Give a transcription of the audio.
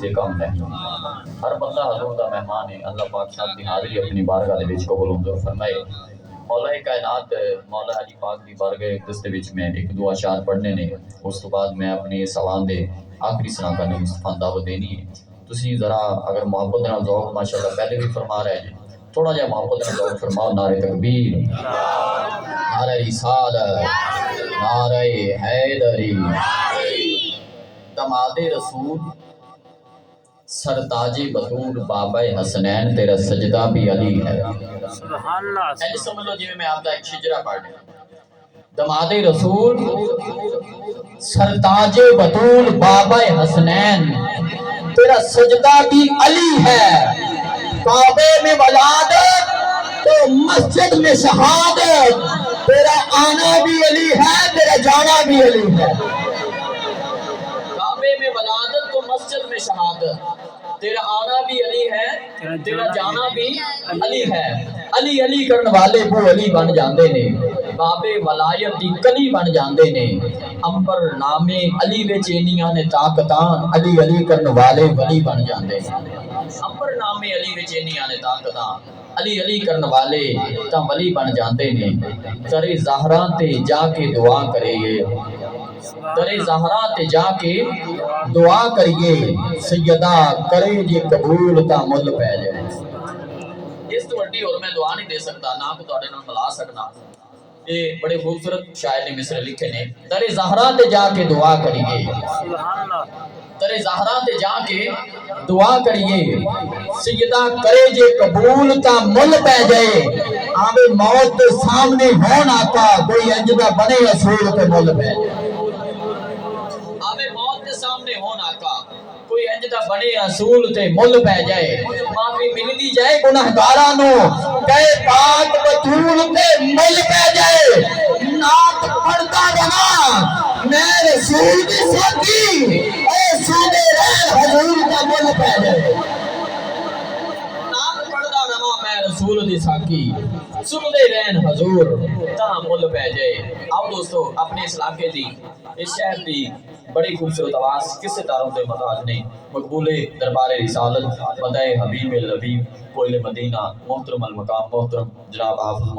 سے کم نہیں۔ ہر بندہ حضور دا مہمان ہے۔ اللہ پاک صاحب دی حاضری اپنی بارگاہ دے وچ قبول منظور فرمائے۔ مولا کائنات مولا علی پاک دی بارگاہ اقدس دے وچ میں ایک دو اشعار پڑھنے نے، اس تو بعد میں اپنے سوال دے آخری سنا کرنے مصطفیٰ دعوت دینی ہے۔ تسی ذرا اگر محبت نال ذوق ماشاءاللہ پہلے بھی فرما رہے جی، تھوڑا جہا محبت نال ذوق فرماؤ۔ نعرہ تکبیر، نعرہ رسالت، نعرہ حیدری، دماد رسول، سرتاج بطول، بابا حسنین، تیرا سجدہ بھی علی ہے۔ سبحان اللہ۔ ایسے سمجھ لو جی میں آپ کا ایک شجرہ پڑھ دیں۔ دماد رسول، سرتاج بطول، بابا حسنین، تیرا سجدہ بھی علی ہے۔ کعبے میں ولادت تو مسجد میں شہادت، تیرا آنا بھی علی ہے، تیرا جانا بھی علی ہے۔ کعبے میں ولادت تو مسجد میں شہادت، تیرا آنا بھی علی ہے، تیرا جانا بھی علی ہے۔ علی علی کرن والے وہ علی بن جاندے نے، بابے ولایت دی کلی بن جاندے نے۔ امبر نامے علی وچ اینیاں نے طاقتاں، علی علی کرن والے ولی بن جاندے نے۔ امبر نامے علی وچ اینیاں نے طاقتاں، علی علی کرن والے تاں ولی بن جاندے نے۔ درے زہرا تے جا کے دعا کریے، درے زہرا تے جا کے دعا کریے، سیدہ کرے جے قبول تاں مل پہ جائے۔ اس تو وڈی اور میں دعا نہیں دے سکتا، نہ کو تواڈے نال ملا سکنا۔ یہ بڑے خوبصورت شاعر نے مصرع لکھے نے۔ درے زہرا تے جا کے دعا کریے، سبحان اللہ۔ درے زہرا تے جا کے دعا کریے، سیدہ کرے جے قبول تاں مل پہ جائے۔ آوے موت دے سامنے ہون آقا، کوئی انجدہ بنے اصول تے مل پہ جائے۔ آوے موت دے سامنے ہون آقا، کوئی انجدہ بنے اصول تے مل پہ جائے۔ معافی مل دی جائے گناہگاراں نو، کہے پاک بطول تے مل پہ جائے۔ نعت پڑھتا رہا میں رسول دی ساتھی، اے سونے رہے حضور دا مل پہ جائے۔ نعت پڑھتا رہا میں رسول دی ساتھی، سنتے رہن حضور تاں مل پہ جائے۔ آؤ دوستو اپنے اس علاقے دی، اس شہر دی بڑی خوبصورت آواز کسے تاروں دے محتاج نہیں، مقبول دربار رسالت، مدح حبیب لبیب، کوئل مدینہ، محترم المقام، محترم جناب حافظ